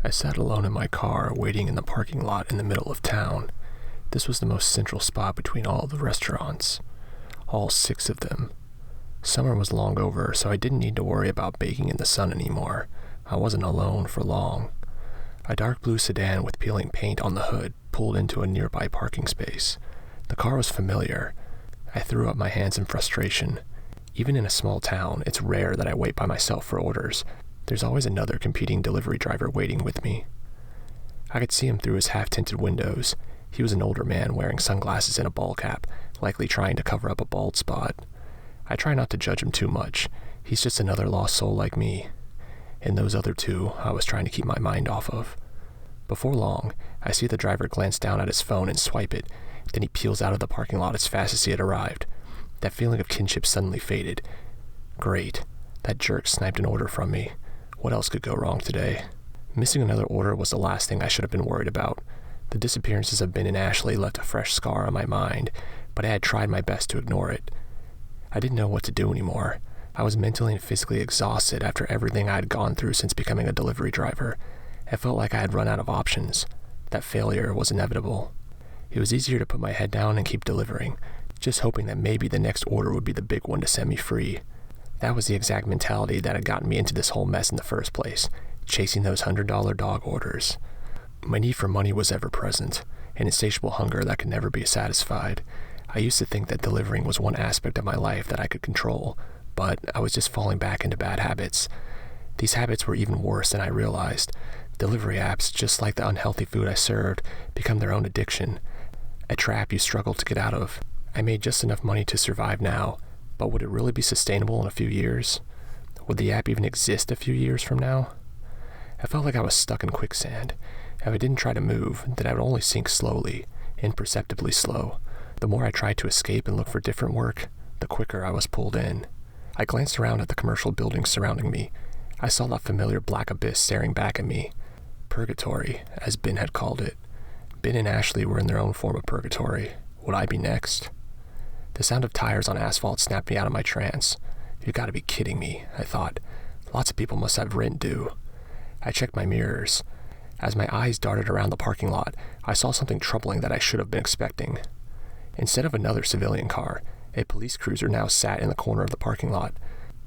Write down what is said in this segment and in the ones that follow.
I sat alone in my car, waiting in the parking lot in the middle of town. This was the most central spot between all of the restaurants. All 6 of them. Summer was long over, so I didn't need to worry about baking in the sun anymore. I wasn't alone for long. A dark blue sedan with peeling paint on the hood pulled into a nearby parking space. The car was familiar. I threw up my hands in frustration. Even in a small town, it's rare that I wait by myself for orders. There's always another competing delivery driver waiting with me. I could see him through his half-tinted windows. He was an older man wearing sunglasses and a ball cap, likely trying to cover up a bald spot. I try not to judge him too much. He's just another lost soul like me. And those other 2 I was trying to keep my mind off of. Before long, I see the driver glance down at his phone and swipe it. Then he peels out of the parking lot as fast as he had arrived. That feeling of kinship suddenly faded. Great. That jerk sniped an order from me. What else could go wrong today? Missing another order was the last thing I should have been worried about. The disappearances of Ben and Ashley left a fresh scar on my mind, but I had tried my best to ignore it. I didn't know what to do anymore. I was mentally and physically exhausted after everything I had gone through since becoming a delivery driver. It felt like I had run out of options. That failure was inevitable. It was easier to put my head down and keep delivering, just hoping that maybe the next order would be the big one to set me free. That was the exact mentality that had gotten me into this whole mess in the first place, chasing those $100 dog orders. My need for money was ever present, an insatiable hunger that could never be satisfied. I used to think that delivering was one aspect of my life that I could control, but I was just falling back into bad habits. These habits were even worse than I realized. Delivery apps, just like the unhealthy food I served, become their own addiction, a trap you struggle to get out of. I made just enough money to survive now, but would it really be sustainable in a few years? Would the app even exist a few years from now? I felt like I was stuck in quicksand. If I didn't try to move, then I would only sink slowly, imperceptibly slow. The more I tried to escape and look for different work, the quicker I was pulled in. I glanced around at the commercial buildings surrounding me. I saw that familiar black abyss staring back at me. Purgatory, as Ben had called it. Ben and Ashley were in their own form of purgatory. Would I be next? The sound of tires on asphalt snapped me out of my trance. You gotta be kidding me, I thought. Lots of people must have rent due. I checked my mirrors. As my eyes darted around the parking lot, I saw something troubling that I should have been expecting. Instead of another civilian car, a police cruiser now sat in the corner of the parking lot.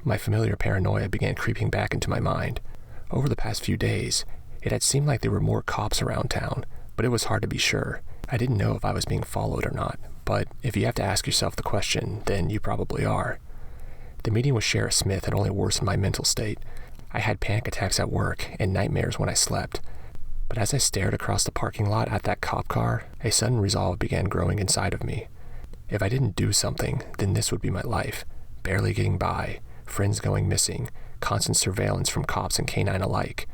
My familiar paranoia began creeping back into my mind. Over the past few days, it had seemed like there were more cops around town, but it was hard to be sure. I didn't know if I was being followed or not, but if you have to ask yourself the question, then you probably are. The meeting with Sheriff Smith had only worsened my mental state. I had panic attacks at work and nightmares when I slept. But as I stared across the parking lot at that cop car, a sudden resolve began growing inside of me. If I didn't do something, then this would be my life. Barely getting by, friends going missing, constant surveillance from cops and canine alike.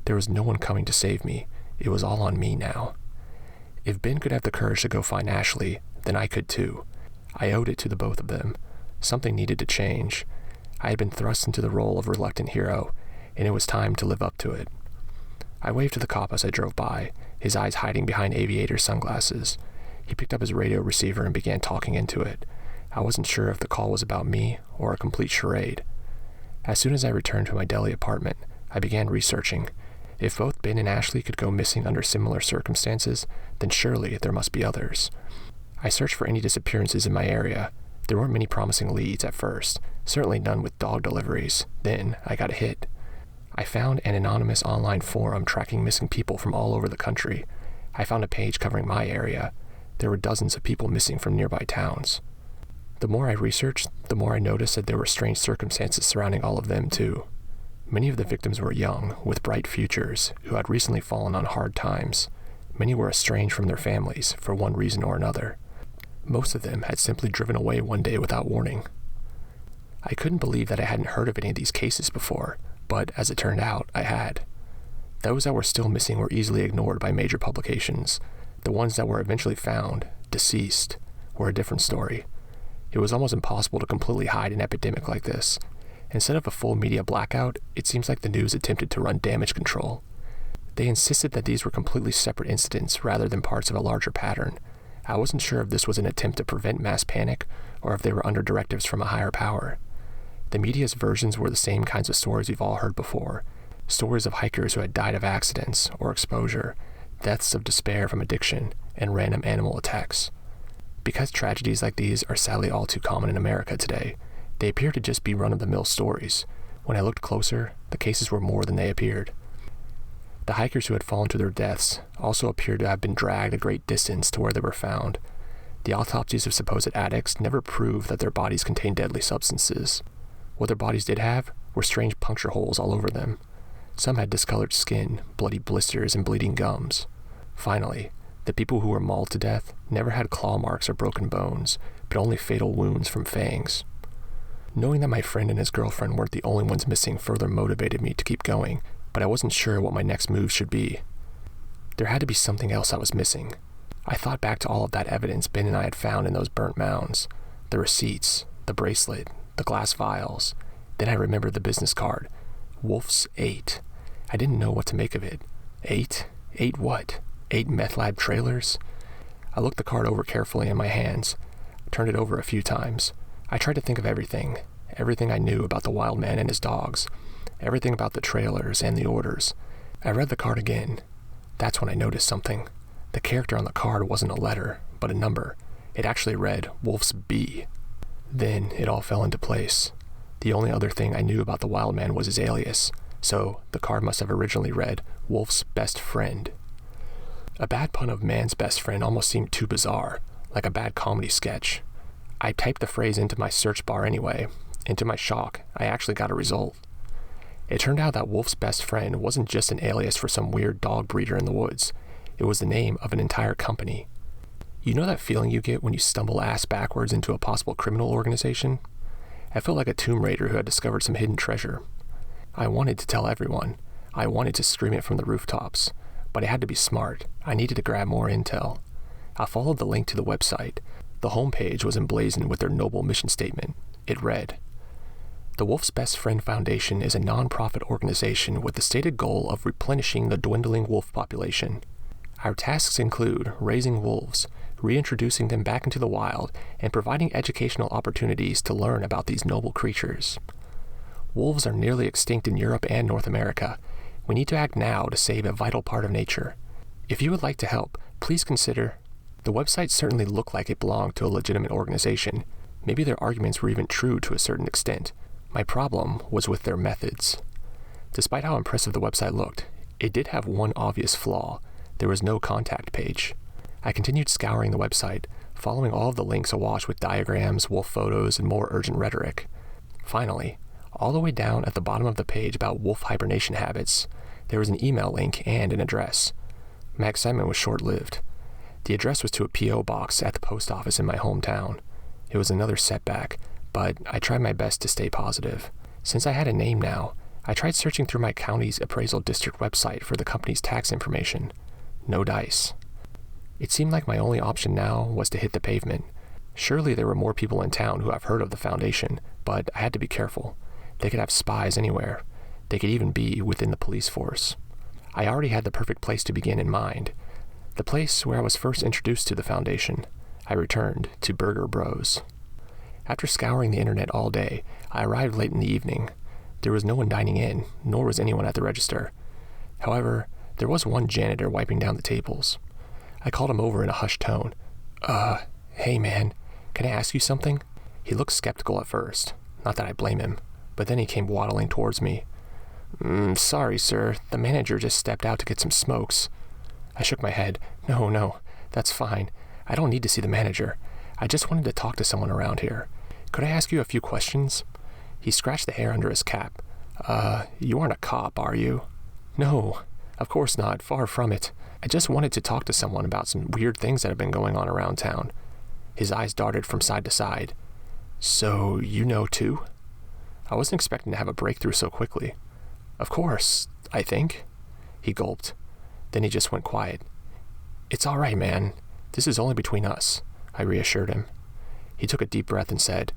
There was no one coming to save me. It was all on me now. If Ben could have the courage to go find Ashley, then I could too. I owed it to the both of them. Something needed to change. I had been thrust into the role of reluctant hero, and it was time to live up to it. I waved to the cop as I drove by, his eyes hiding behind aviator sunglasses. He picked up his radio receiver and began talking into it. I wasn't sure if the call was about me or a complete charade. As soon as I returned to my Delhi apartment, I began researching. If both Ben and Ashley could go missing under similar circumstances, then surely there must be others. I searched for any disappearances in my area. There weren't many promising leads at first, certainly none with dog deliveries. Then I got a hit. I found an anonymous online forum tracking missing people from all over the country. I found a page covering my area. There were dozens of people missing from nearby towns. The more I researched, the more I noticed that there were strange circumstances surrounding all of them too. Many of the victims were young, with bright futures, who had recently fallen on hard times. Many were estranged from their families, for one reason or another. Most of them had simply driven away one day without warning. I couldn't believe that I hadn't heard of any of these cases before, but as it turned out, I had. Those that were still missing were easily ignored by major publications. The ones that were eventually found, deceased, were a different story. It was almost impossible to completely hide an epidemic like this. Instead of a full media blackout, it seems like the news attempted to run damage control. They insisted that these were completely separate incidents rather than parts of a larger pattern. I wasn't sure if this was an attempt to prevent mass panic or if they were under directives from a higher power. The media's versions were the same kinds of stories we've all heard before. Stories of hikers who had died of accidents or exposure, deaths of despair from addiction, and random animal attacks. Because tragedies like these are sadly all too common in America today, they appear to just be run-of-the-mill stories. When I looked closer, the cases were more than they appeared. The hikers who had fallen to their deaths also appeared to have been dragged a great distance to where they were found. The autopsies of supposed addicts never proved that their bodies contained deadly substances. What their bodies did have were strange puncture holes all over them. Some had discolored skin, bloody blisters, and bleeding gums. Finally, the people who were mauled to death never had claw marks or broken bones, but only fatal wounds from fangs. Knowing that my friend and his girlfriend weren't the only ones missing further motivated me to keep going, but I wasn't sure what my next move should be. There had to be something else I was missing. I thought back to all of that evidence Ben and I had found in those burnt mounds. The receipts, the bracelet, the glass vials. Then I remembered the business card. Wolf's 8. I didn't know what to make of it. 8? 8 what? 8 meth lab trailers? I looked the card over carefully in my hands, turned it over a few times. I tried to think of everything I knew about the wild man and his dogs, everything about the trailers and the orders. I read the card again. That's when I noticed something. The character on the card wasn't a letter, but a number. It actually read Wolf's B. Then it all fell into place. The only other thing I knew about the wild man was his alias, so the card must have originally read Wolf's best friend. A bad pun of man's best friend almost seemed too bizarre, like a bad comedy sketch. I typed the phrase into my search bar anyway, and to my shock, I actually got a result. It turned out that Wolf's best friend wasn't just an alias for some weird dog breeder in the woods. It was the name of an entire company. You know that feeling you get when you stumble ass backwards into a possible criminal organization? I felt like a tomb raider who had discovered some hidden treasure. I wanted to tell everyone. I wanted to scream it from the rooftops. But I had to be smart. I needed to grab more intel. I followed the link to the website. The homepage was emblazoned with their noble mission statement. It read, "The Wolf's Best Friend Foundation is a non-profit organization with the stated goal of replenishing the dwindling wolf population. Our tasks include raising wolves, reintroducing them back into the wild, and providing educational opportunities to learn about these noble creatures. Wolves are nearly extinct in Europe and North America. We need to act now to save a vital part of nature. If you would like to help, please consider..." The website certainly looked like it belonged to a legitimate organization. Maybe their arguments were even true to a certain extent. My problem was with their methods. Despite how impressive the website looked, it did have one obvious flaw. There was no contact page. I continued scouring the website, following all of the links awash with diagrams, wolf photos, and more urgent rhetoric. Finally, all the way down at the bottom of the page about wolf hibernation habits, there was an email link and an address. My excitement was short-lived. The address was to a P.O. box at the post office in my hometown. It was another setback, but I tried my best to stay positive. Since I had a name now, I tried searching through my county's appraisal district website for the company's tax information. No dice. It seemed like my only option now was to hit the pavement. Surely there were more people in town who have heard of the foundation, but I had to be careful. They could have spies anywhere. They could even be within the police force. I already had the perfect place to begin in mind. The place where I was first introduced to the foundation. I returned to Burger Bros. After scouring the internet all day, I arrived late in the evening. There was no one dining in, nor was anyone at the register. However, there was one janitor wiping down the tables. I called him over in a hushed tone. Hey man, can I ask you something?" He looked skeptical at first. Not that I blame him, but then he came waddling towards me. Sorry, sir, the manager just stepped out to get some smokes." I shook my head. No, that's fine. I don't need to see the manager. I just wanted to talk to someone around here. Could I ask you a few questions?" He scratched the hair under his cap. You aren't a cop, are you?" "No, of course not, far from it. I just wanted to talk to someone about some weird things that have been going on around town." His eyes darted from side to side. "So, you know too?" I wasn't expecting to have a breakthrough so quickly. "Of course, I think." He gulped. Then he just went quiet. "It's all right, man. This is only between us," I reassured him. He took a deep breath and said,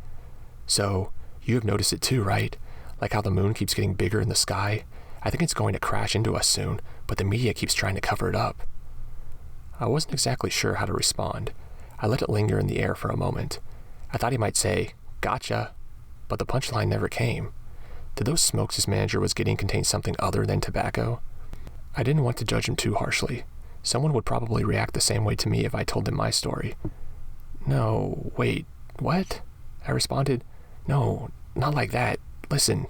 "So, you have noticed it too, right? Like how the moon keeps getting bigger in the sky? I think it's going to crash into us soon, but the media keeps trying to cover it up." I wasn't exactly sure how to respond. I let it linger in the air for a moment. I thought he might say, "Gotcha," but the punchline never came. Did those smokes his manager was getting contain something other than tobacco? I didn't want to judge him too harshly. Someone would probably react the same way to me if I told them my story. No, wait, what? I responded. No, not like that. Listen.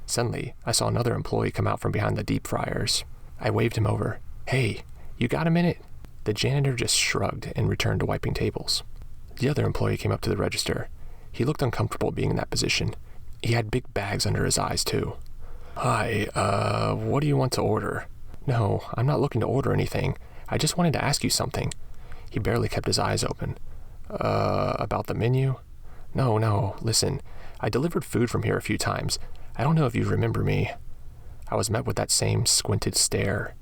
Suddenly, I saw another employee come out from behind the deep fryers. I waved him over. Hey, you got a minute? The janitor just shrugged and returned to wiping tables. The other employee came up to the register. He looked uncomfortable being in that position. He had big bags under his eyes, too. Hi, what do you want to order? No, I'm not looking to order anything. I just wanted to ask you something. He barely kept his eyes open. About the menu? No, listen. I delivered food from here a few times. I don't know if you remember me. I was met with that same squinted stare.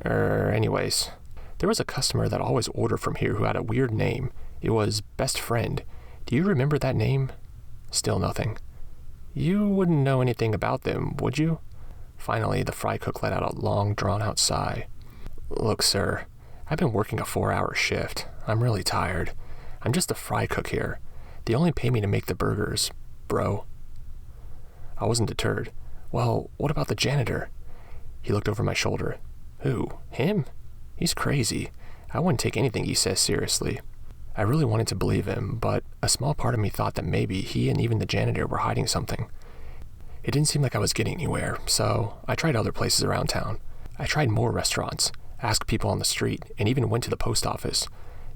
Anyways, there was a customer that always ordered from here who had a weird name. It was Best Friend. Do you remember that name? Still nothing. You wouldn't know anything about them, would you? Finally, the fry cook let out a long, drawn-out sigh. Look, sir, I've been working a 4-hour shift. I'm really tired. I'm just a fry cook here. They only pay me to make the burgers, bro. I wasn't deterred. Well, what about the janitor? He looked over my shoulder. Who? Him? He's crazy. I wouldn't take anything he says seriously. I really wanted to believe him, but a small part of me thought that maybe he and even the janitor were hiding something. It didn't seem like I was getting anywhere, so I tried other places around town. I tried more restaurants, asked people on the street, and even went to the post office.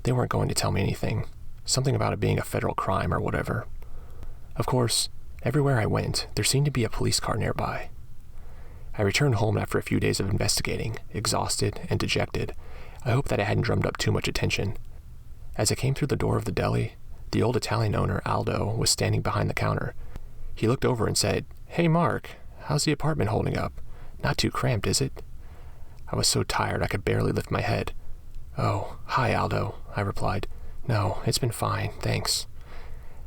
They weren't going to tell me anything. Something about it being a federal crime or whatever. Of course, everywhere I went, there seemed to be a police car nearby. I returned home after a few days of investigating, exhausted and dejected. I hoped that I hadn't drummed up too much attention. As I came through the door of the deli, the old Italian owner, Aldo, was standing behind the counter. He looked over and said, Hey Mark, how's the apartment holding up? Not too cramped, is it? I was so tired I could barely lift my head. Oh, hi Aldo, I replied. No, it's been fine, thanks.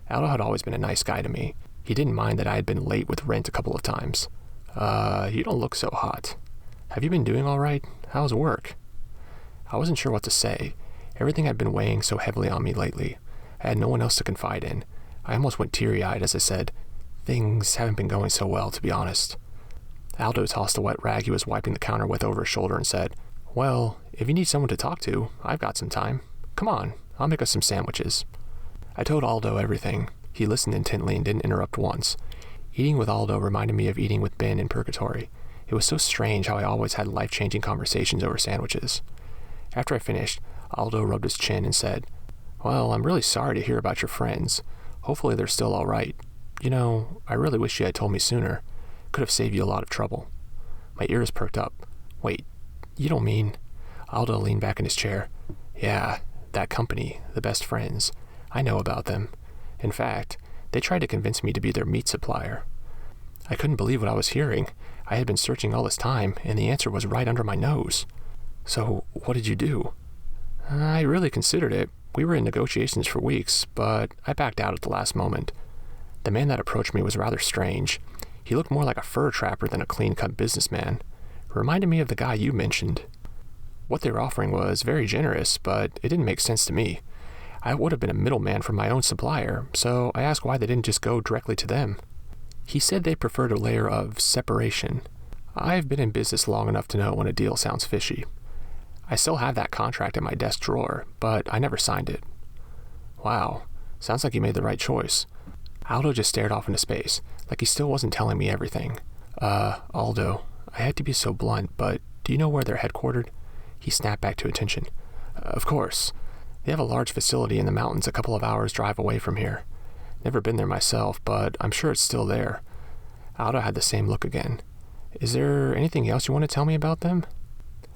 Aldo had always been a nice guy to me. He didn't mind that I had been late with rent a couple of times. You don't look so hot. Have you been doing all right? How's work? I wasn't sure what to say. Everything had been weighing so heavily on me lately. I had no one else to confide in. I almost went teary-eyed as I said, Things haven't been going so well, to be honest. Aldo tossed a wet rag he was wiping the counter with over his shoulder and said, Well, if you need someone to talk to, I've got some time. Come on, I'll make us some sandwiches. I told Aldo everything. He listened intently and didn't interrupt once. Eating with Aldo reminded me of eating with Ben in Purgatory. It was so strange how I always had life-changing conversations over sandwiches. After I finished, Aldo rubbed his chin and said, Well, I'm really sorry to hear about your friends. Hopefully they're still all right. You know, I really wish you had told me sooner. Could have saved you a lot of trouble. My ears perked up. Wait, you don't mean... Aldo leaned back in his chair. Yeah, that company, the Best Friends. I know about them. In fact, they tried to convince me to be their meat supplier. I couldn't believe what I was hearing. I had been searching all this time, and the answer was right under my nose. So, what did you do? I really considered it. We were in negotiations for weeks, but I backed out at the last moment. The man that approached me was rather strange. He looked more like a fur trapper than a clean-cut businessman. Reminded me of the guy you mentioned. What they were offering was very generous, but it didn't make sense to me. I would have been a middleman for my own supplier, so I asked why they didn't just go directly to them. He said they preferred a layer of separation. I've been in business long enough to know when a deal sounds fishy. I still have that contract in my desk drawer, but I never signed it. Wow, sounds like you made the right choice. Aldo just stared off into space, like he still wasn't telling me everything. Aldo, I hate to be so blunt, but do you know where they're headquartered? He snapped back to attention. Of course. They have a large facility in the mountains a couple of hours' drive away from here. Never been there myself, but I'm sure it's still there. Aldo had the same look again. Is there anything else you want to tell me about them?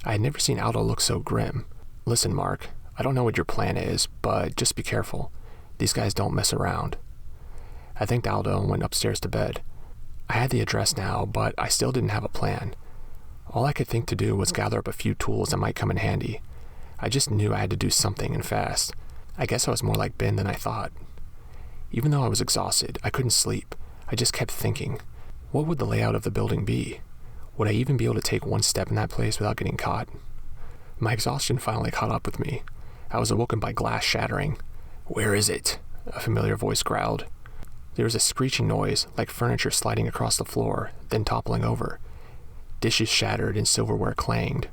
I had never seen Aldo look so grim. Listen, Mark, I don't know what your plan is, but just be careful. These guys don't mess around. I thanked Aldo and went upstairs to bed. I had the address now, but I still didn't have a plan. All I could think to do was gather up a few tools that might come in handy. I just knew I had to do something and fast. I guess I was more like Ben than I thought. Even though I was exhausted, I couldn't sleep. I just kept thinking, what would the layout of the building be? Would I even be able to take one step in that place without getting caught? My exhaustion finally caught up with me. I was awoken by glass shattering. Where is it? A familiar voice growled. There was a screeching noise, like furniture sliding across the floor, then toppling over. Dishes shattered and silverware clanged.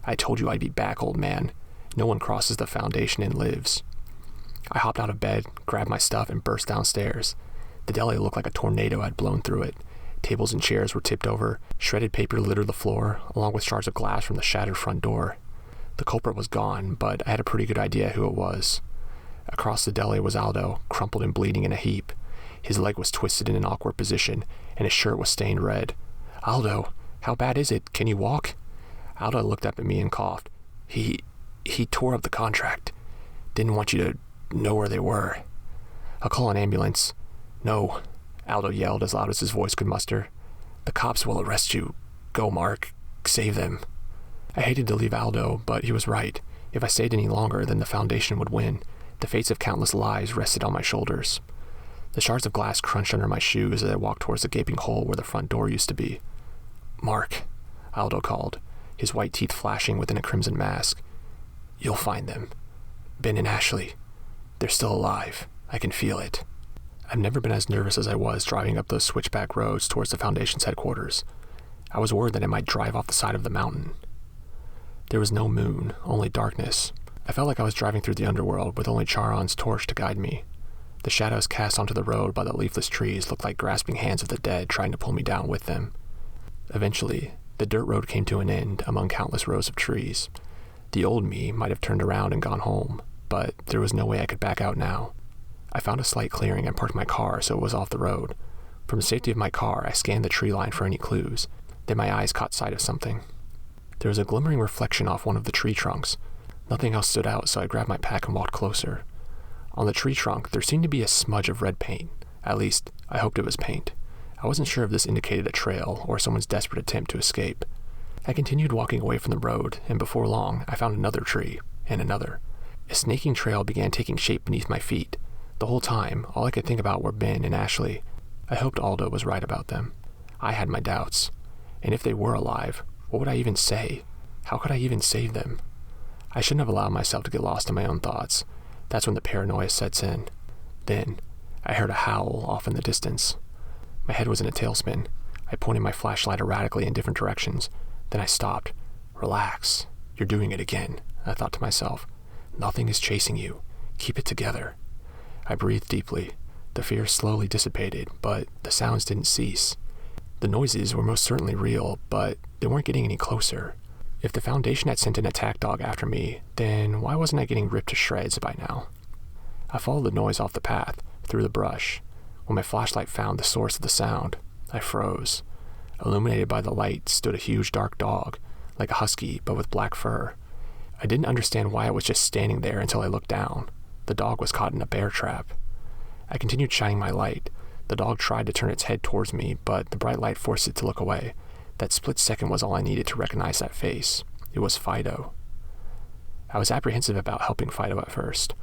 I told you I'd be back, old man. No one crosses the foundation and lives. I hopped out of bed, grabbed my stuff, and burst downstairs. The deli looked like a tornado had blown through it. Tables and chairs were tipped over, shredded paper littered the floor, along with shards of glass from the shattered front door. The culprit was gone, but I had a pretty good idea who it was. Across the deli was Aldo, crumpled and bleeding in a heap. His leg was twisted in an awkward position, and his shirt was stained red. "Aldo, how bad is it? Can you walk?" Aldo looked up at me and coughed. He tore up the contract. Didn't want you to know where they were." "I'll call an ambulance." "No," Aldo yelled as loud as his voice could muster. "The cops will arrest you. Go, Mark. Save them." I hated to leave Aldo, but he was right. If I stayed any longer, then the Foundation would win. The fates of countless lives rested on my shoulders. The shards of glass crunched under my shoes as I walked towards the gaping hole where the front door used to be. "Mark," Aldo called, his white teeth flashing within a crimson mask. "You'll find them. Ben and Ashley. They're still alive. I can feel it." I've never been as nervous as I was driving up those switchback roads towards the Foundation's headquarters. I was worried that I might drive off the side of the mountain. There was no moon, only darkness. I felt like I was driving through the underworld with only Charon's torch to guide me. The shadows cast onto the road by the leafless trees looked like grasping hands of the dead trying to pull me down with them. Eventually, the dirt road came to an end among countless rows of trees. The old me might have turned around and gone home, but there was no way I could back out now. I found a slight clearing and parked my car so it was off the road. From the safety of my car, I scanned the tree line for any clues. Then my eyes caught sight of something. There was a glimmering reflection off one of the tree trunks. Nothing else stood out, so I grabbed my pack and walked closer. On the tree trunk, there seemed to be a smudge of red paint. At least, I hoped it was paint. I wasn't sure if this indicated a trail or someone's desperate attempt to escape. I continued walking away from the road, and before long, I found another tree, and another. A snaking trail began taking shape beneath my feet. The whole time, all I could think about were Ben and Ashley. I hoped Aldo was right about them. I had my doubts. And if they were alive, what would I even say? How could I even save them? I shouldn't have allowed myself to get lost in my own thoughts. That's when the paranoia sets in. Then, I heard a howl off in the distance. My head was in a tailspin. I pointed my flashlight erratically in different directions. Then I stopped. "Relax. You're doing it again," I thought to myself. "Nothing is chasing you. Keep it together." I breathed deeply. The fear slowly dissipated, but the sounds didn't cease. The noises were most certainly real, but they weren't getting any closer. If the Foundation had sent an attack dog after me, then why wasn't I getting ripped to shreds by now? I followed the noise off the path, through the brush. When my flashlight found the source of the sound, I froze. Illuminated by the light stood a huge dark dog, like a husky but with black fur. I didn't understand why it was just standing there until I looked down. The dog was caught in a bear trap. I continued shining my light. The dog tried to turn its head towards me, but the bright light forced it to look away. That split second was all I needed to recognize that face. It was Fido. I was apprehensive about helping Fido at first.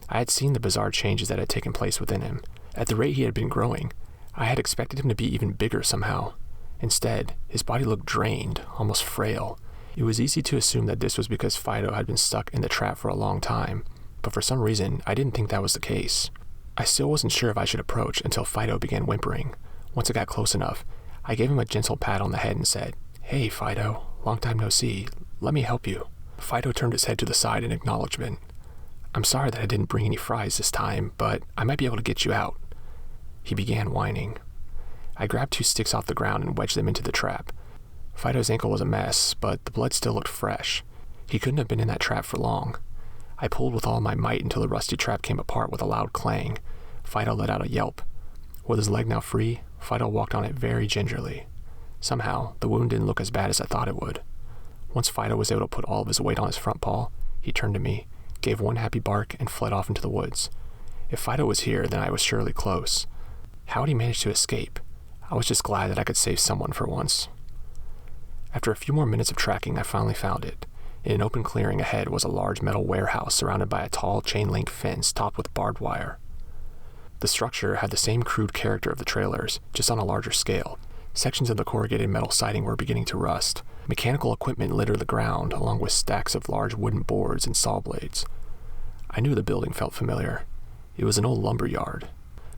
I had seen the bizarre changes that had taken place within him. At the rate he had been growing, I had expected him to be even bigger somehow. Instead, his body looked drained, almost frail. It was easy to assume that this was because Fido had been stuck in the trap for a long time, but for some reason, I didn't think that was the case. I still wasn't sure if I should approach until Fido began whimpering. Once I got close enough, I gave him a gentle pat on the head and said, "Hey, Fido, long time no see. Let me help you." Fido turned his head to the side in acknowledgement. "I'm sorry that I didn't bring any fries this time, but I might be able to get you out." He began whining. I grabbed 2 sticks off the ground and wedged them into the trap. Fido's ankle was a mess, but the blood still looked fresh. He couldn't have been in that trap for long. I pulled with all my might until the rusty trap came apart with a loud clang. Fido let out a yelp. With his leg now free, Fido walked on it very gingerly. Somehow, the wound didn't look as bad as I thought it would. Once Fido was able to put all of his weight on his front paw, he turned to me, gave one happy bark, and fled off into the woods. If Fido was here, then I was surely close. How had he managed to escape? I was just glad that I could save someone for once. After a few more minutes of tracking, I finally found it. In an open clearing ahead was a large metal warehouse surrounded by a tall chain-link fence topped with barbed wire. The structure had the same crude character of the trailers, just on a larger scale. Sections of the corrugated metal siding were beginning to rust. Mechanical equipment littered the ground, along with stacks of large wooden boards and saw blades. I knew the building felt familiar. It was an old lumber yard.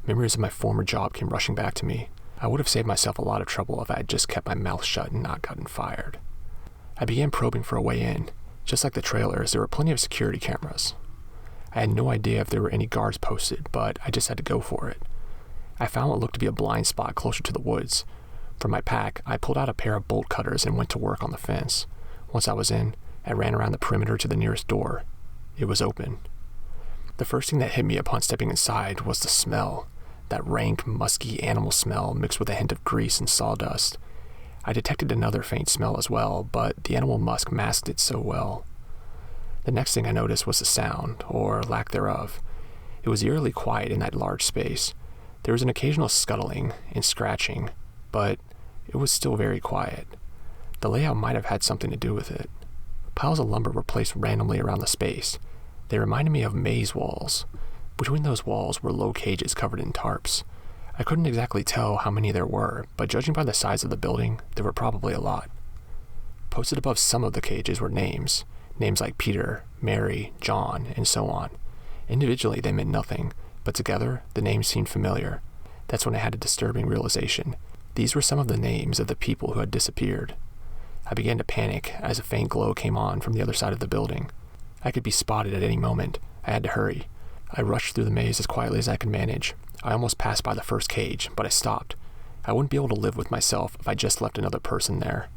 Memories of my former job came rushing back to me. I would have saved myself a lot of trouble if I had just kept my mouth shut and not gotten fired. I began probing for a way in. Just like the trailers, there were plenty of security cameras. I had no idea if there were any guards posted, but I just had to go for it. I found what looked to be a blind spot closer to the woods. From my pack, I pulled out a pair of bolt cutters and went to work on the fence. Once I was in, I ran around the perimeter to the nearest door. It was open. The first thing that hit me upon stepping inside was the smell. That rank, musky animal smell mixed with a hint of grease and sawdust. I detected another faint smell as well, but the animal musk masked it so well. The next thing I noticed was the sound, or lack thereof. It was eerily quiet in that large space. There was an occasional scuttling and scratching, but it was still very quiet. The layout might have had something to do with it. Piles of lumber were placed randomly around the space. They reminded me of maze walls. Between those walls were low cages covered in tarps. I couldn't exactly tell how many there were, but judging by the size of the building, there were probably a lot. Posted above some of the cages were names like Peter, Mary, John, and so on. Individually, they meant nothing, but together, the names seemed familiar. That's when I had a disturbing realization. These were some of the names of the people who had disappeared. I began to panic as a faint glow came on from the other side of the building. I could be spotted at any moment. I had to hurry. I rushed through the maze as quietly as I could manage. I almost passed by the first cage, but I stopped. I wouldn't be able to live with myself if I just left another person there.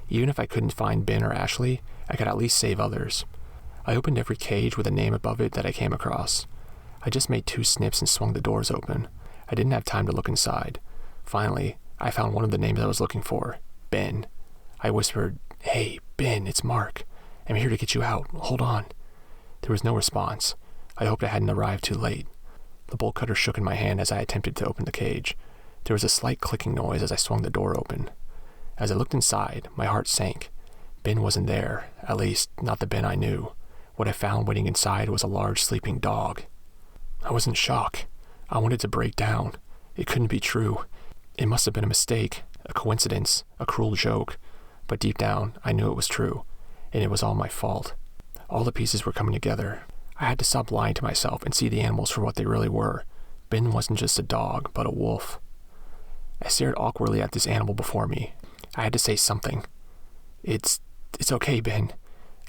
Even if I couldn't find Ben or Ashley, I could at least save others. I opened every cage with a name above it that I came across. I just made 2 snips and swung the doors open. I didn't have time to look inside. Finally, I found one of the names I was looking for, Ben. I whispered, "Hey, Ben, it's Mark. I'm here to get you out. Hold on." There was no response. I hoped I hadn't arrived too late. The bolt cutter shook in my hand as I attempted to open the cage. There was a slight clicking noise as I swung the door open. As I looked inside, my heart sank. Ben wasn't there, at least not the Ben I knew. What I found waiting inside was a large sleeping dog. I was in shock. I wanted to break down. It couldn't be true. It must have been a mistake, a coincidence, a cruel joke. But deep down, I knew it was true, and it was all my fault. All the pieces were coming together. I had to stop lying to myself and see the animals for what they really were. Ben wasn't just a dog, but a wolf. I stared awkwardly at this animal before me. I had to say something. It's okay, Ben.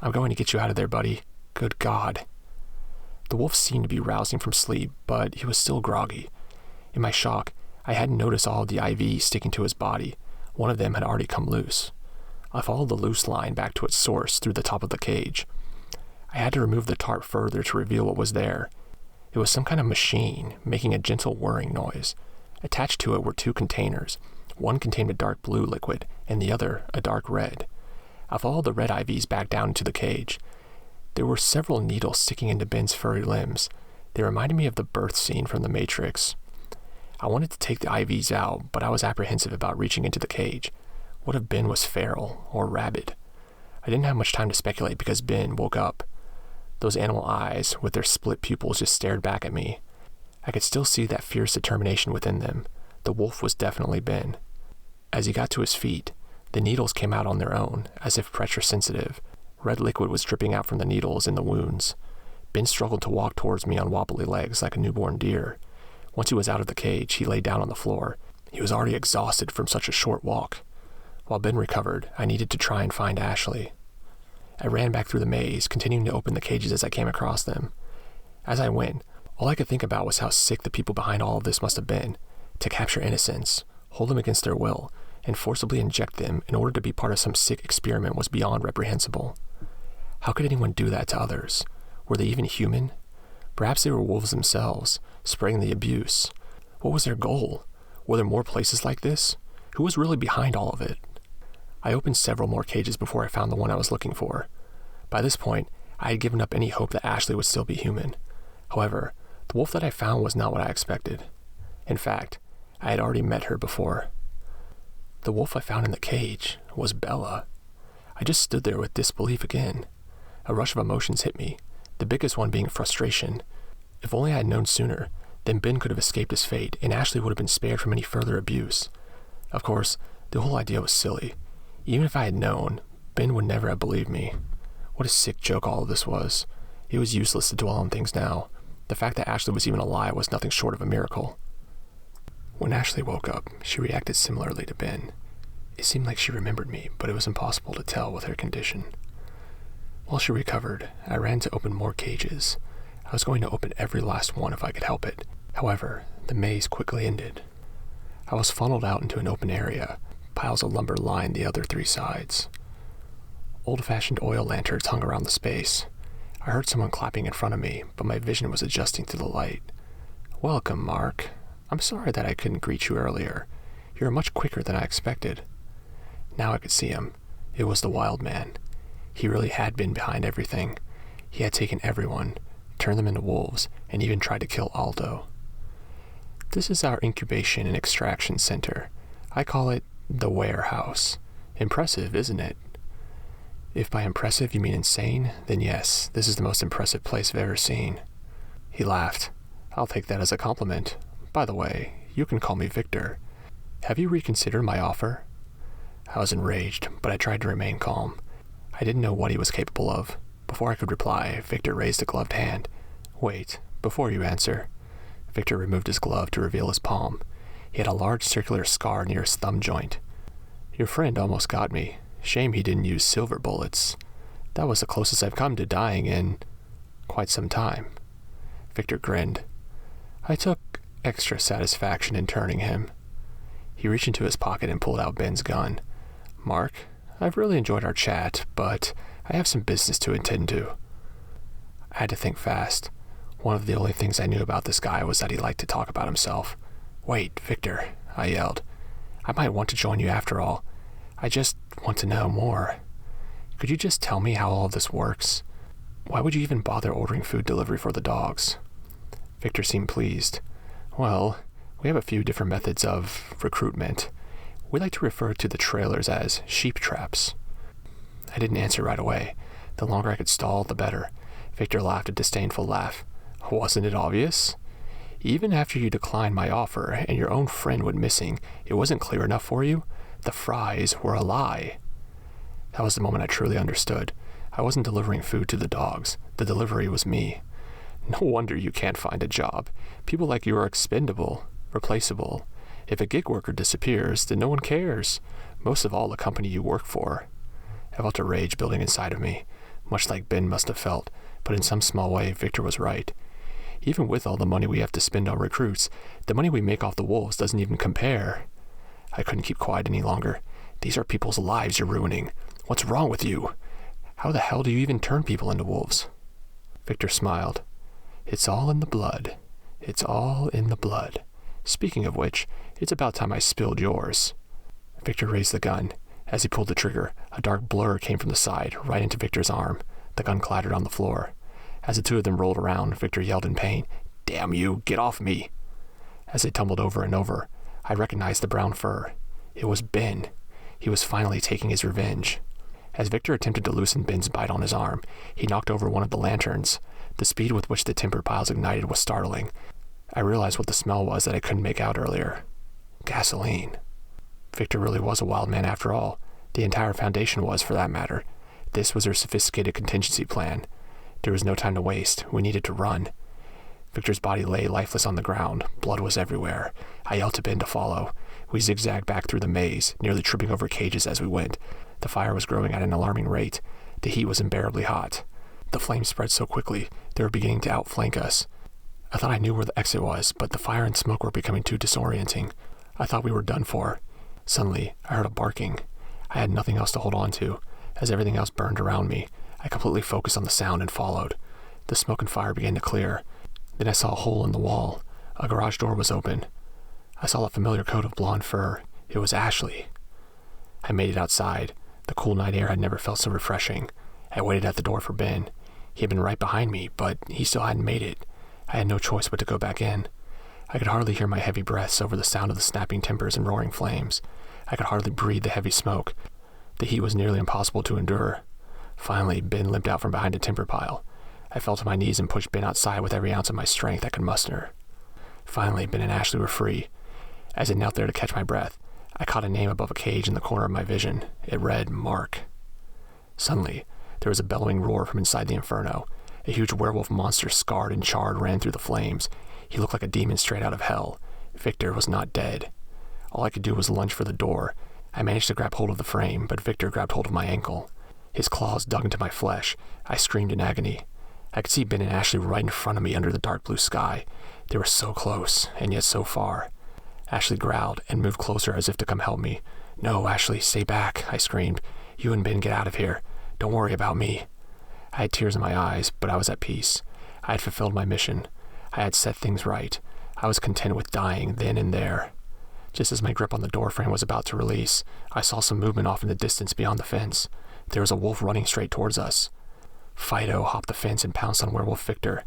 I'm going to get you out of there, buddy. Good God. The wolf seemed to be rousing from sleep, but he was still groggy. In my shock, I hadn't noticed all of the IVs sticking to his body. One of them had already come loose. I followed the loose line back to its source through the top of the cage. I had to remove the tarp further to reveal what was there. It was some kind of machine, making a gentle whirring noise. Attached to it were 2 containers. One contained a dark blue liquid, and the other a dark red. I followed the red IVs back down into the cage. There were several needles sticking into Ben's furry limbs. They reminded me of the birth scene from The Matrix. I wanted to take the IVs out, but I was apprehensive about reaching into the cage. What if Ben was feral or rabid? I didn't have much time to speculate because Ben woke up. Those animal eyes, with their split pupils, just stared back at me. I could still see that fierce determination within them. The wolf was definitely Ben. As he got to his feet, the needles came out on their own, as if pressure-sensitive. Red liquid was dripping out from the needles in the wounds. Ben struggled to walk towards me on wobbly legs like a newborn deer. Once he was out of the cage, he lay down on the floor. He was already exhausted from such a short walk. While Ben recovered, I needed to try and find Ashley. I ran back through the maze, continuing to open the cages as I came across them. As I went, all I could think about was how sick the people behind all of this must have been. To capture innocents, hold them against their will, and forcibly inject them in order to be part of some sick experiment was beyond reprehensible. How could anyone do that to others? Were they even human? Perhaps they were wolves themselves, spreading the abuse. What was their goal? Were there more places like this? Who was really behind all of it? I opened several more cages before I found the one I was looking for. By this point, I had given up any hope that Ashley would still be human. However, the wolf that I found was not what I expected. In fact, I had already met her before. The wolf I found in the cage was Bella. I just stood there with disbelief again. A rush of emotions hit me, the biggest one being frustration. If only I had known sooner, then Ben could have escaped his fate, and Ashley would have been spared from any further abuse. Of course, the whole idea was silly. Even if I had known, Ben would never have believed me. What a sick joke all of this was. It was useless to dwell on things now. The fact that Ashley was even alive was nothing short of a miracle. When Ashley woke up, she reacted similarly to Ben. It seemed like she remembered me, but it was impossible to tell with her condition. While she recovered, I ran to open more cages. I was going to open every last one if I could help it. However, the maze quickly ended. I was funneled out into an open area. Piles of lumber lined the other 3 sides. Old-fashioned oil lanterns hung around the space. I heard someone clapping in front of me, but my vision was adjusting to the light. "Welcome, Mark. I'm sorry that I couldn't greet you earlier. You're much quicker than I expected." Now I could see him. It was the wild man. He really had been behind everything. He had taken everyone, turned them into wolves, and even tried to kill Aldo. This is our incubation and extraction center. I call it the warehouse. Impressive, isn't it? If by impressive you mean insane, then yes, this is the most impressive place I've ever seen. He laughed. I'll take that as a compliment. By the way, you can call me Victor. Have you reconsidered my offer? I was enraged, but I tried to remain calm. I didn't know what he was capable of. Before I could reply, Victor raised a gloved hand. Wait, before you answer. Victor removed his glove to reveal his palm. He had a large circular scar near his thumb joint. Your friend almost got me. Shame he didn't use silver bullets. That was the closest I've come to dying in quite some time. Victor grinned. I took extra satisfaction in turning him. He reached into his pocket and pulled out Ben's gun. Mark, I've really enjoyed our chat, but I have some business to attend to. I had to think fast. One of the only things I knew about this guy was that he liked to talk about himself. Wait, Victor, I yelled. I might want to join you after all. I just want to know more. Could you just tell me how all of this works? Why would you even bother ordering food delivery for the dogs? Victor seemed pleased. Well, we have a few different methods of recruitment. We like to refer to the trailers as sheep traps. I didn't answer right away. The longer I could stall, the better. Victor laughed a disdainful laugh. Wasn't it obvious? Even after you declined my offer and your own friend went missing, it wasn't clear enough for you? The fries were a lie. That was the moment I truly understood. I wasn't delivering food to the dogs. The delivery was me. No wonder you can't find a job. People like you are expendable, replaceable. If a gig worker disappears, then no one cares. Most of all, the company you work for. I felt a rage building inside of me, much like Ben must have felt, but in some small way, Victor was right. Even with all the money we have to spend on recruits, the money we make off the wolves doesn't even compare. I couldn't keep quiet any longer. These are people's lives you're ruining. What's wrong with you? How the hell do you even turn people into wolves? Victor smiled. It's all in the blood. It's all in the blood. Speaking of which, it's about time I spilled yours. Victor raised the gun. As he pulled the trigger, a dark blur came from the side, right into Victor's arm. The gun clattered on the floor. As the 2 of them rolled around, Victor yelled in pain, Damn you, get off me! As they tumbled over and over, I recognized the brown fur. It was Ben. He was finally taking his revenge. As Victor attempted to loosen Ben's bite on his arm, he knocked over one of the lanterns. The speed with which the timber piles ignited was startling. I realized what the smell was that I couldn't make out earlier. Gasoline. Victor really was a wild man after all. The entire Foundation was, for that matter. This was their sophisticated contingency plan. There was no time to waste. We needed to run. Victor's body lay lifeless on the ground. Blood was everywhere. I yelled to Ben to follow. We zigzagged back through the maze, nearly tripping over cages as we went. The fire was growing at an alarming rate. The heat was unbearably hot. The flames spread so quickly, they were beginning to outflank us. I thought I knew where the exit was, but the fire and smoke were becoming too disorienting. I thought we were done for. Suddenly, I heard a barking. I had nothing else to hold on to. As everything else burned around me, I completely focused on the sound and followed. The smoke and fire began to clear. Then I saw a hole in the wall. A garage door was open. I saw a familiar coat of blonde fur. It was Ashley. I made it outside. The cool night air had never felt so refreshing. I waited at the door for Ben. He had been right behind me, but he still hadn't made it. I had no choice but to go back in. I could hardly hear my heavy breaths over the sound of the snapping timbers and roaring flames. I could hardly breathe the heavy smoke. The heat was nearly impossible to endure. Finally, Ben limped out from behind a timber pile. I fell to my knees and pushed Ben outside with every ounce of my strength I could muster. Finally, Ben and Ashley were free. As I knelt there to catch my breath, I caught a name above a cage in the corner of my vision. It read, Mark. Suddenly, there was a bellowing roar from inside the inferno. A huge werewolf monster, scarred and charred, ran through the flames. He looked like a demon straight out of hell. Victor was not dead. All I could do was lunge for the door. I managed to grab hold of the frame, but Victor grabbed hold of my ankle. His claws dug into my flesh. I screamed in agony. I could see Ben and Ashley right in front of me under the dark blue sky. They were so close, and yet so far. Ashley growled and moved closer as if to come help me. "No, Ashley, stay back," I screamed. "You and Ben get out of here. Don't worry about me." I had tears in my eyes, but I was at peace. I had fulfilled my mission. I had set things right. I was content with dying then and there. Just as my grip on the doorframe was about to release, I saw some movement off in the distance beyond the fence. There was a wolf running straight towards us. Fido hopped the fence and pounced on Werewolf Victor.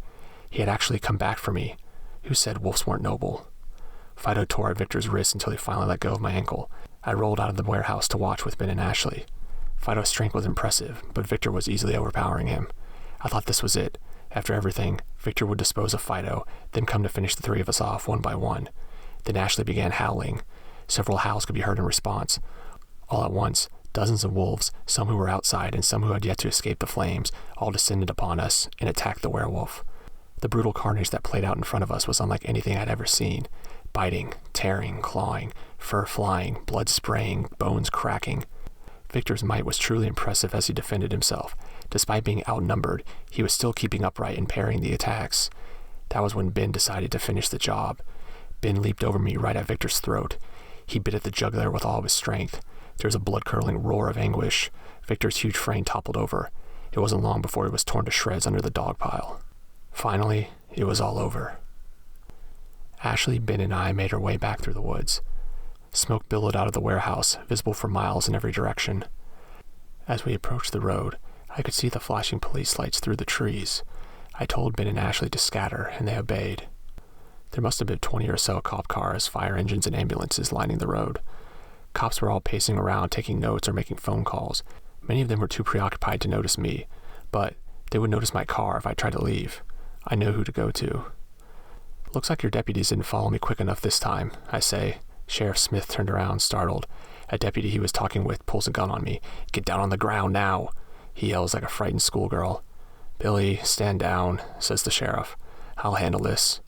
He had actually come back for me. Who said wolves weren't noble? Fido tore at Victor's wrist until he finally let go of my ankle. I rolled out of the warehouse to watch with Ben and Ashley. Fido's strength was impressive, but Victor was easily overpowering him. I thought this was it. After everything, Victor would dispose of Fido, then come to finish the three of us off one by one. Then Ashley began howling. Several howls could be heard in response. All at once, dozens of wolves, some who were outside and some who had yet to escape the flames, all descended upon us and attacked the werewolf. The brutal carnage that played out in front of us was unlike anything I'd ever seen. Biting, tearing, clawing, fur flying, blood spraying, bones cracking. Victor's might was truly impressive as he defended himself. Despite being outnumbered, he was still keeping upright and parrying the attacks. That was when Ben decided to finish the job. Ben leaped over me right at Victor's throat. He bit at the jugular with all of his strength. There was a blood-curdling roar of anguish. Victor's huge frame toppled over. It wasn't long before he was torn to shreds under the dog pile. Finally, it was all over. Ashley, Ben, and I made our way back through the woods. Smoke billowed out of the warehouse, visible for miles in every direction. As we approached the road, I could see the flashing police lights through the trees. I told Ben and Ashley to scatter, and they obeyed. There must have been 20 or so cop cars, fire engines, and ambulances lining the road. Cops were all pacing around, taking notes or making phone calls. Many of them were too preoccupied to notice me, but they would notice my car if I tried to leave. I knew who to go to. "Looks like your deputies didn't follow me quick enough this time," I say. Sheriff Smith turned around, startled. A deputy he was talking with pulls a gun on me. "Get down on the ground now," he yells like a frightened schoolgirl. "Billy, stand down," says the sheriff. "I'll handle this."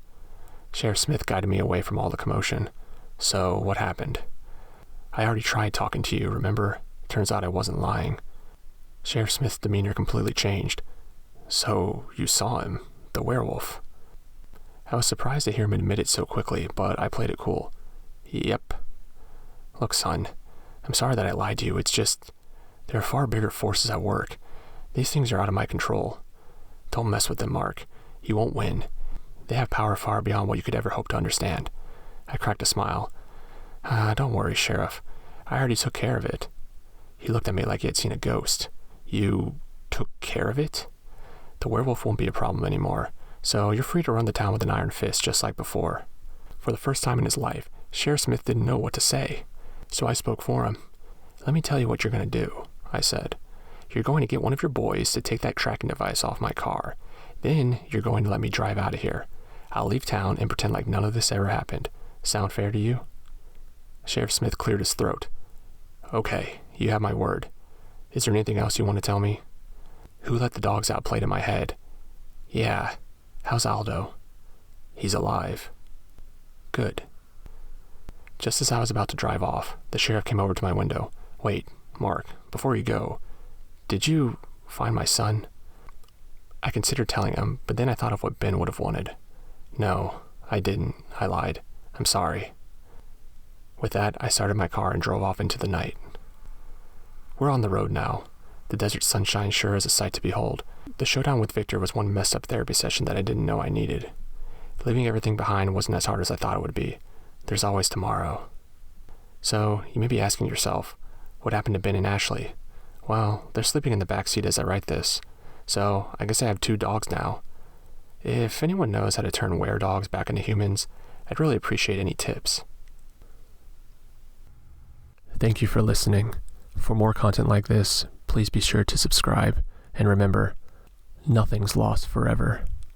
Sheriff Smith guided me away from all the commotion. "So, what happened?" "I already tried talking to you, remember? Turns out I wasn't lying." Sheriff Smith's demeanor completely changed. "So, you saw him, the werewolf?" I was surprised to hear him admit it so quickly, but I played it cool. "Yep." "Look, son, I'm sorry that I lied to you. It's just, there are far bigger forces at work. These things are out of my control. Don't mess with them, Mark. You won't win. They have power far beyond what you could ever hope to understand." I cracked a smile. Don't worry, Sheriff. I already took care of it." He looked at me like he had seen a ghost. "You took care of it? The werewolf won't be a problem anymore, so you're free to run the town with an iron fist just like before." For the first time in his life, Sheriff Smith didn't know what to say, so I spoke for him. "Let me tell you what you're going to do," I said. "You're going to get one of your boys to take that tracking device off my car. Then you're going to let me drive out of here. I'll leave town and pretend like none of this ever happened. Sound fair to you?" Sheriff Smith cleared his throat. "Okay, you have my word. Is there anything else you want to tell me?" "Who let the dogs out?" played in my head. "Yeah. How's Aldo?" "He's alive." "Good." Just as I was about to drive off, the sheriff came over to my window. "Wait, Mark, before you go, did you find my son?" I considered telling him, but then I thought of what Ben would have wanted. "No, I didn't," I lied. "I'm sorry." With that, I started my car and drove off into the night. We're on the road now. The desert sunshine sure is a sight to behold. The showdown with Victor was one messed up therapy session that I didn't know I needed. Leaving everything behind wasn't as hard as I thought it would be. There's always tomorrow. So, you may be asking yourself, what happened to Ben and Ashley? Well, they're sleeping in the back seat as I write this. So, I guess I have 2 dogs now. If anyone knows how to turn were-dogs back into humans, I'd really appreciate any tips. Thank you for listening. For more content like this, please be sure to subscribe, and remember, nothing's lost forever.